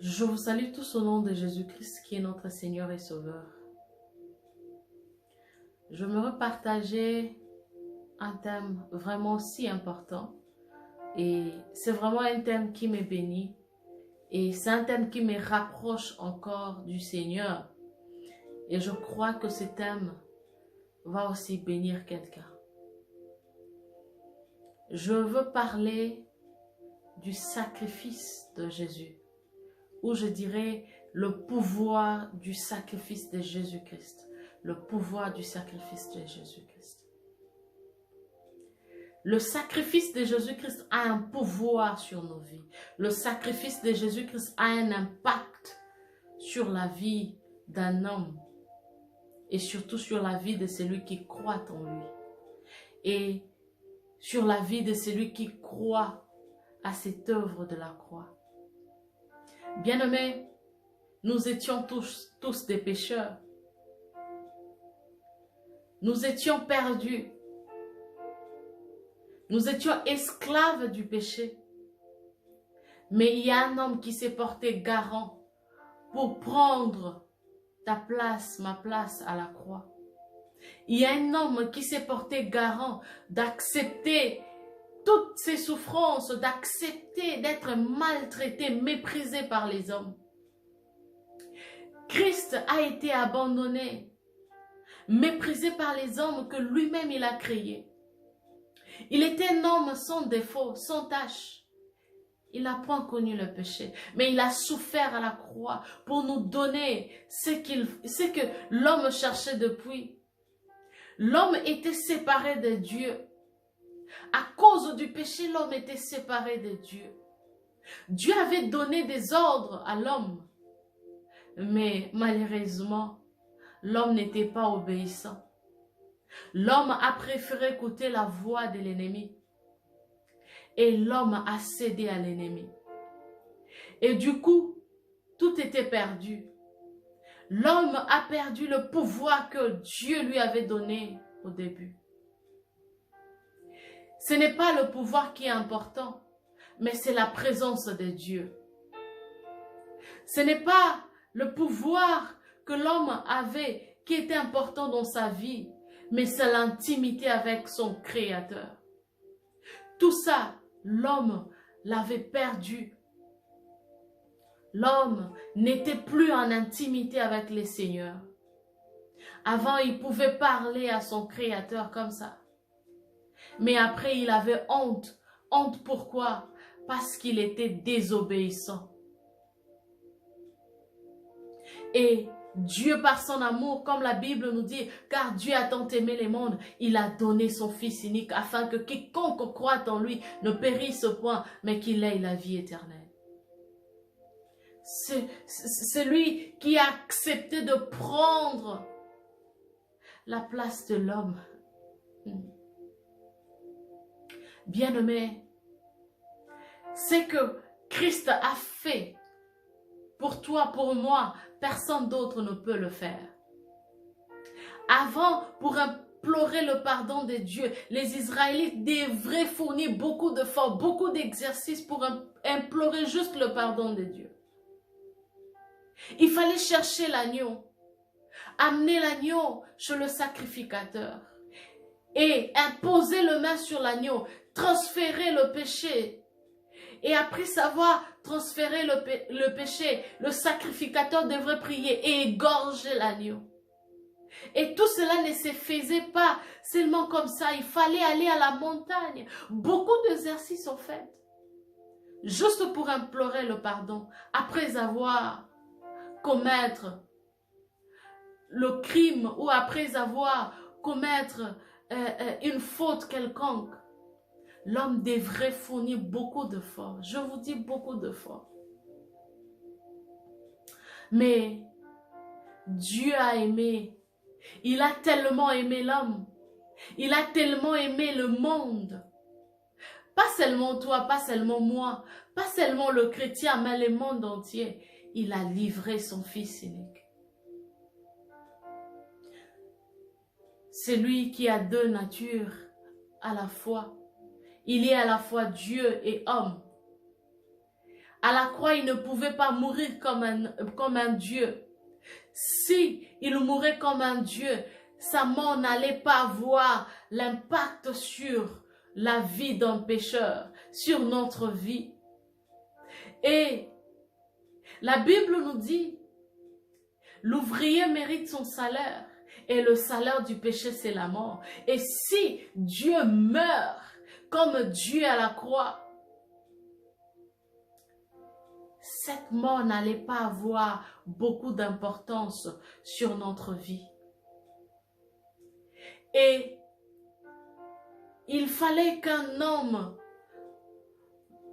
Je vous salue tous au nom de Jésus-Christ qui est notre Seigneur et Sauveur. Je me repartageais un thème vraiment si important et c'est vraiment un thème qui me bénit et c'est un thème qui me rapproche encore du Seigneur et je crois que ce thème va aussi bénir quelqu'un. Je veux parler du sacrifice de Jésus, ou je dirais le pouvoir du sacrifice de Jésus-Christ. Le pouvoir du sacrifice de Jésus-Christ. Le sacrifice de Jésus-Christ a un pouvoir sur nos vies. Le sacrifice de Jésus-Christ a un impact sur la vie d'un homme et surtout sur la vie de celui qui croit en lui et sur la vie de celui qui croit à cette œuvre de la croix. Bien-aimés, nous étions tous des pécheurs. Nous étions perdus. Nous étions esclaves du péché. Mais il y a un homme qui s'est porté garant pour prendre ta place, ma place à la croix. Il y a un homme qui s'est porté garant d'accepter toutes ces souffrances, d'accepter d'être maltraité, méprisé par les hommes. Christ a été abandonné, méprisé par les hommes que lui-même il a créés. Il était un homme sans défaut, sans tache. Il n'a point connu le péché, mais il a souffert à la croix pour nous donner ce que l'homme cherchait depuis. L'homme était séparé de Dieu. À cause du péché, l'homme était séparé de Dieu. Dieu avait donné des ordres à l'homme, mais malheureusement, l'homme n'était pas obéissant. L'homme a préféré écouter la voix de l'ennemi. Et l'homme a cédé à l'ennemi. Et du coup, tout était perdu. L'homme a perdu le pouvoir que Dieu lui avait donné au début. Ce n'est pas le pouvoir qui est important, mais c'est la présence de Dieu. Ce n'est pas le pouvoir que l'homme avait qui était important dans sa vie, mais c'est l'intimité avec son Créateur. Tout ça, l'homme l'avait perdu. L'homme n'était plus en intimité avec le Seigneur. Avant, il pouvait parler à son Créateur comme ça. Mais après, il avait honte. Honte pourquoi? Parce qu'il était désobéissant. Et Dieu, par son amour, comme la Bible nous dit, car Dieu a tant aimé le monde, il a donné son Fils unique afin que quiconque croit en lui ne périsse point, mais qu'il ait la vie éternelle. C'est lui qui a accepté de prendre la place de l'homme. Bien-aimé, c'est que Christ a fait pour toi, pour moi, personne d'autre ne peut le faire. Avant, pour implorer le pardon de Dieu, les Israélites devraient fournir beaucoup d'efforts, beaucoup d'exercices pour implorer juste le pardon de Dieu. Il fallait chercher l'agneau, amener l'agneau chez le sacrificateur et imposer le main sur l'agneau, transférer le péché. Et après savoir transférer le péché, le sacrificateur devrait prier et égorger l'agneau. Et tout cela ne se faisait pas seulement comme ça. Il fallait aller à la montagne. Beaucoup d'exercices sont faits. Juste pour implorer le pardon. Après avoir commettre le crime ou après avoir commettre une faute quelconque. L'homme devrait fournir beaucoup d'efforts. Je vous dis beaucoup d'efforts. Mais Dieu a aimé. Il a tellement aimé l'homme. Il a tellement aimé le monde. Pas seulement toi, pas seulement moi, pas seulement le chrétien, mais le monde entier. Il a livré son Fils unique. C'est lui qui a deux natures à la fois. Il est à la fois Dieu et homme. À la croix, il ne pouvait pas mourir comme un Dieu. Si il mourait comme un Dieu, sa mort n'allait pas avoir l'impact sur la vie d'un pécheur, sur notre vie. Et la Bible nous dit, l'ouvrier mérite son salaire et le salaire du péché, c'est la mort. Et si Dieu meurt comme Dieu à la croix, cette mort n'allait pas avoir beaucoup d'importance sur notre vie. Et il fallait qu'un homme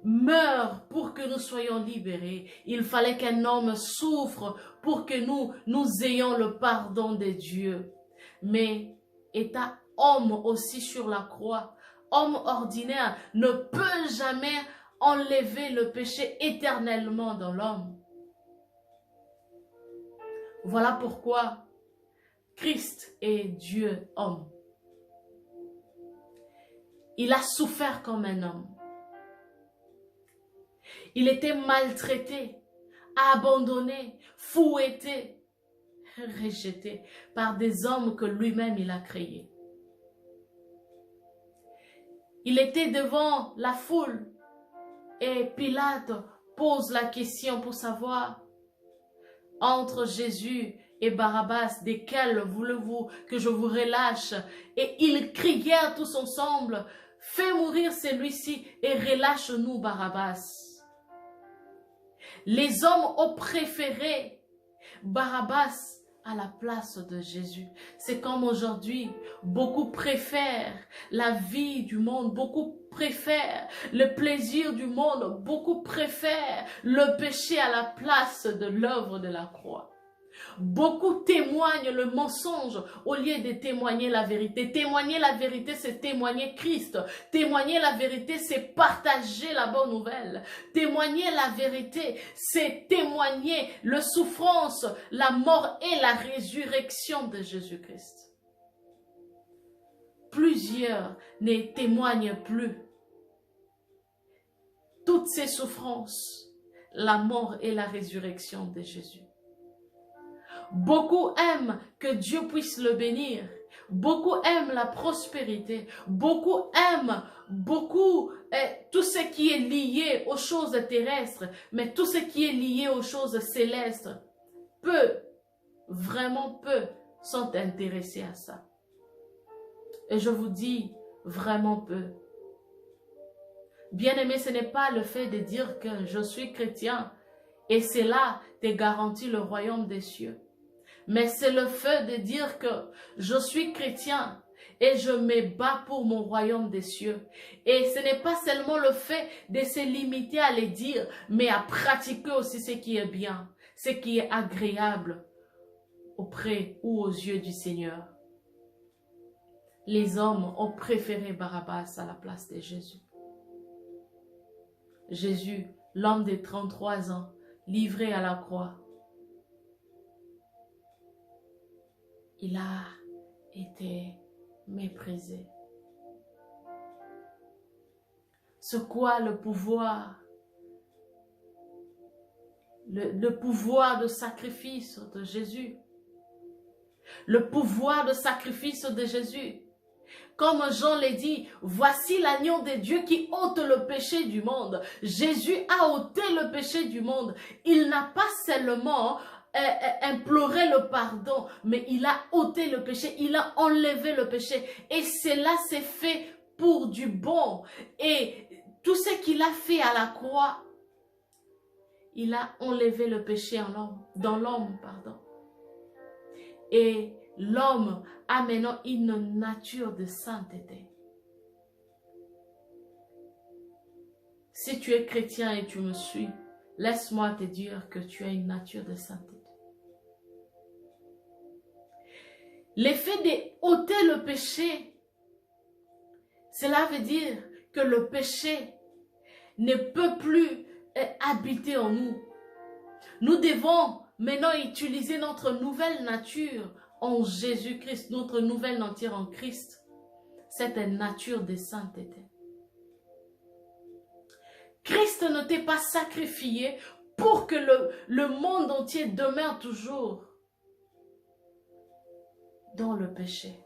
meure pour que nous soyons libérés. Il fallait qu'un homme souffre pour que nous ayons le pardon de Dieu. Mais étant homme aussi sur la croix, homme ordinaire ne peut jamais enlever le péché éternellement dans l'homme. Voilà pourquoi Christ est Dieu homme. Il a souffert comme un homme. Il était maltraité, abandonné, fouetté, rejeté par des hommes que lui-même il a créés. Il était devant la foule et Pilate pose la question pour savoir entre Jésus et Barabbas, desquels voulez-vous que je vous relâche? Et ils crièrent tous ensemble, fais mourir celui-ci et relâche-nous Barabbas. Les hommes ont préféré Barabbas à la place de Jésus. C'est comme aujourd'hui, beaucoup préfèrent la vie du monde, beaucoup préfèrent le plaisir du monde, beaucoup préfèrent le péché à la place de l'œuvre de la croix. Beaucoup témoignent le mensonge au lieu de témoigner la vérité. Témoigner la vérité, c'est témoigner Christ. Témoigner la vérité, c'est partager la bonne nouvelle. Témoigner la vérité, c'est témoigner la souffrance, la mort et la résurrection de Jésus-Christ. Plusieurs ne témoignent plus. Toutes ces souffrances, la mort et la résurrection de Jésus. Beaucoup aiment que Dieu puisse le bénir. Beaucoup aiment la prospérité. Beaucoup aiment tout ce qui est lié aux choses terrestres. Mais tout ce qui est lié aux choses célestes, vraiment peu, sont intéressés à ça. Et je vous dis, vraiment peu. Bien-aimé, ce n'est pas le fait de dire que je suis chrétien et cela te garantit le royaume des cieux. Mais c'est le fait de dire que je suis chrétien et je me bats pour mon royaume des cieux. Et ce n'est pas seulement le fait de se limiter à les dire, mais à pratiquer aussi ce qui est bien, ce qui est agréable auprès ou aux yeux du Seigneur. Les hommes ont préféré Barabbas à la place de Jésus. Jésus, l'homme de 33 ans, livré à la croix, il a été méprisé. C'est quoi le pouvoir? Le pouvoir de sacrifice de Jésus. Le pouvoir de sacrifice de Jésus. Comme Jean l'a dit, voici l'agneau de Dieu qui ôte le péché du monde. Jésus a ôté le péché du monde. Il n'a pas seulement imploré le pardon, mais il a ôté le péché, il a enlevé le péché. Et cela s'est fait pour du bon. Et tout ce qu'il a fait à la croix, il a enlevé le péché en l'homme, dans l'homme, pardon. Et l'homme a maintenant une nature de sainteté. Si tu es chrétien et tu me suis, laisse-moi te dire que tu as une nature de sainteté. L'effet d'ôter le péché, cela veut dire que le péché ne peut plus habiter en nous. Nous devons maintenant utiliser notre nouvelle nature en Jésus-Christ, notre nouvelle nature en Christ. Cette nature de sainteté. Christ ne t'est pas sacrifié pour que le monde entier demeure toujours dans le péché.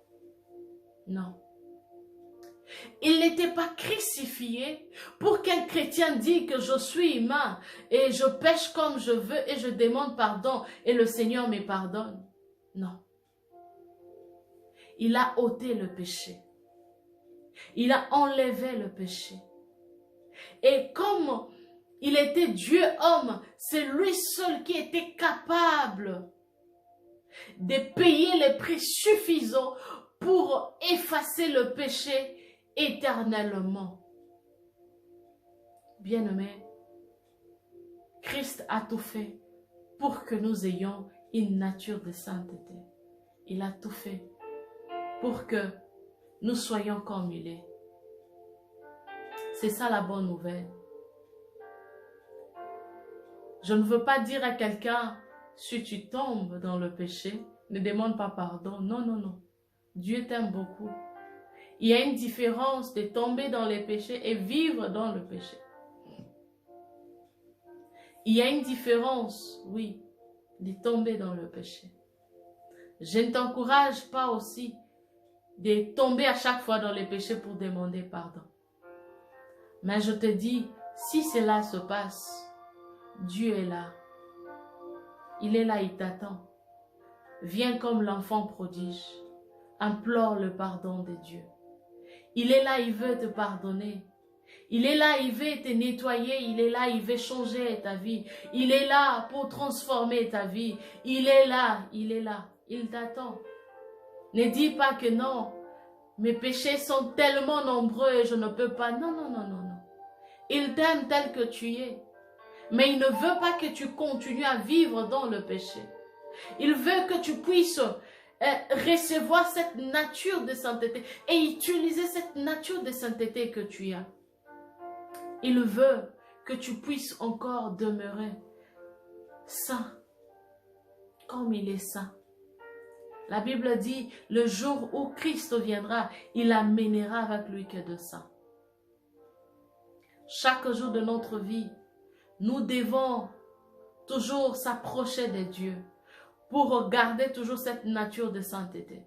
Non. Il n'était pas crucifié pour qu'un chrétien dise que je suis humain et je pêche comme je veux et je demande pardon et le Seigneur me pardonne. Non. Il a ôté le péché. Il a enlevé le péché. Et comme il était Dieu homme, c'est lui seul qui était capable de payer les prix suffisants pour effacer le péché éternellement. Bien-aimés, Christ a tout fait pour que nous ayons une nature de sainteté. Il a tout fait pour que nous soyons comme il est. C'est ça la bonne nouvelle. Je ne veux pas dire à quelqu'un, si tu tombes dans le péché, ne demande pas pardon. Non, non, non. Dieu t'aime beaucoup. Il y a une différence de tomber dans les péchés et vivre dans le péché. Il y a une différence, oui, de tomber dans le péché. Je ne t'encourage pas aussi de tomber à chaque fois dans les péchés pour demander pardon. Mais je te dis, si cela se passe, Dieu est là. Il est là, il t'attend. Viens comme l'enfant prodige. Implore le pardon de Dieu. Il est là, il veut te pardonner. Il est là, il veut te nettoyer. Il est là, il veut changer ta vie. Il est là pour transformer ta vie. Il est là, il est là. Il t'attend. Ne dis pas que non. Mes péchés sont tellement nombreux et je ne peux pas. Non, non, non, non, non. Il t'aime tel que tu es. Mais il ne veut pas que tu continues à vivre dans le péché. Il veut que tu puisses recevoir cette nature de sainteté et utiliser cette nature de sainteté que tu as. Il veut que tu puisses encore demeurer saint, comme il est saint. La Bible dit, le jour où Christ viendra, il amènera avec lui que de saints. Chaque jour de notre vie, nous devons toujours s'approcher de Dieu pour garder toujours cette nature de sainteté.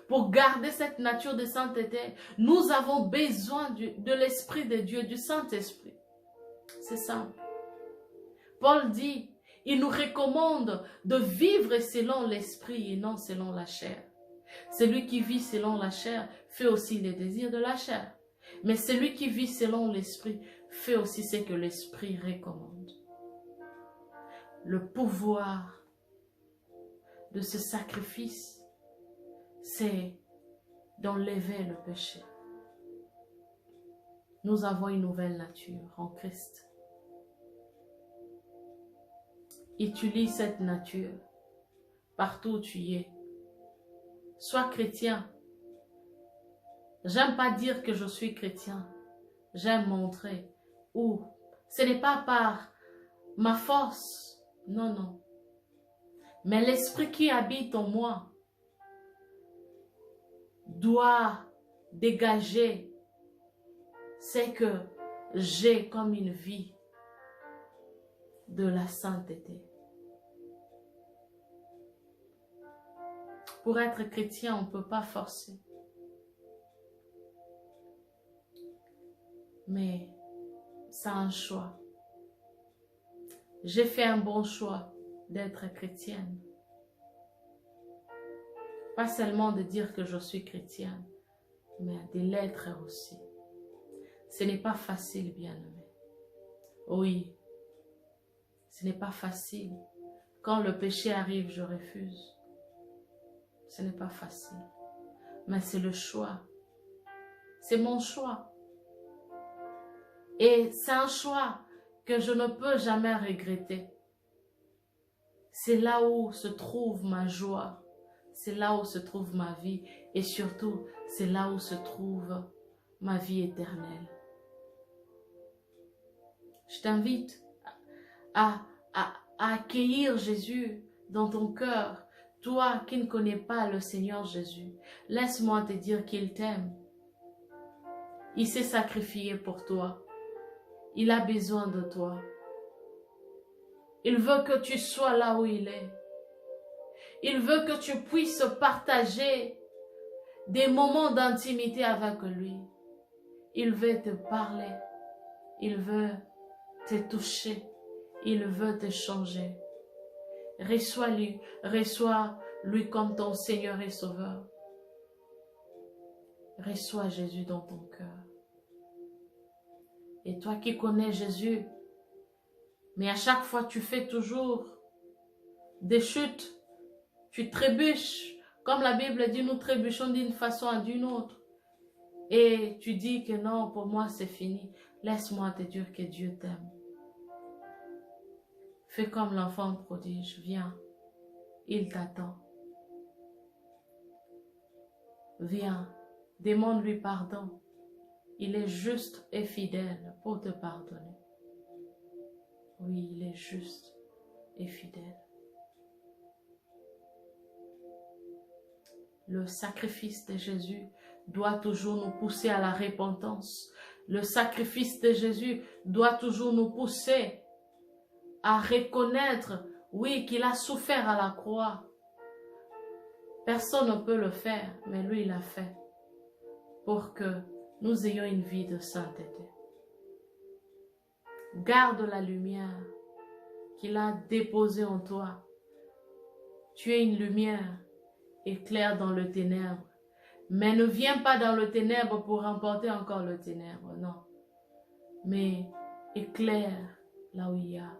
Pour garder cette nature de sainteté, nous avons besoin de l'Esprit de Dieu, du Saint-Esprit. C'est simple. Paul dit, il nous recommande de vivre selon l'Esprit et non selon la chair. Celui qui vit selon la chair fait aussi les désirs de la chair. Mais celui qui vit selon l'Esprit fait aussi ce que l'Esprit recommande. Le pouvoir de ce sacrifice, c'est d'enlever le péché. Nous avons une nouvelle nature en Christ. Utilise cette nature partout où tu es. Sois chrétien. J'aime pas dire que je suis chrétien. J'aime montrer où. Ce n'est pas par ma force. Non, non. Mais l'esprit qui habite en moi doit dégager ce que j'ai comme une vie de la sainteté. Pour être chrétien, on ne peut pas forcer. Mais c'est un choix. J'ai fait un bon choix d'être chrétienne. Pas seulement de dire que je suis chrétienne, mais de l'être aussi. Ce n'est pas facile, bien-aimé. Oui, ce n'est pas facile. Quand le péché arrive, je refuse. Ce n'est pas facile. Mais c'est le choix. C'est mon choix. Et c'est un choix que je ne peux jamais regretter. C'est là où se trouve ma joie. C'est là où se trouve ma vie. Et surtout, c'est là où se trouve ma vie éternelle. Je t'invite à accueillir Jésus dans ton cœur. Toi qui ne connais pas le Seigneur Jésus, laisse-moi te dire qu'il t'aime. Il s'est sacrifié pour toi. Il a besoin de toi. Il veut que tu sois là où il est. Il veut que tu puisses partager des moments d'intimité avec lui. Il veut te parler. Il veut te toucher. Il veut te changer. Reçois-lui. Reçois-lui comme ton Seigneur et Sauveur. Reçois Jésus dans ton cœur. Et toi qui connais Jésus, mais à chaque fois tu fais toujours des chutes, tu trébuches, comme la Bible dit, nous trébuchons d'une façon à d'une autre. Et tu dis que non, pour moi c'est fini. Laisse-moi te dire que Dieu t'aime. Fais comme l'enfant prodige, viens, il t'attend. Viens, demande-lui pardon. Il est juste et fidèle pour te pardonner. Oui, il est juste et fidèle. Le sacrifice de Jésus doit toujours nous pousser à la repentance. Le sacrifice de Jésus doit toujours nous pousser à reconnaître, oui, qu'il a souffert à la croix. Personne ne peut le faire, mais lui, il l'a fait pour que nous ayons une vie de sainteté. Garde la lumière qu'il a déposée en toi. Tu es une lumière, éclaire dans le ténèbre. Mais ne viens pas dans le ténèbre pour remporter encore le ténèbre, non. Mais éclaire là où il y a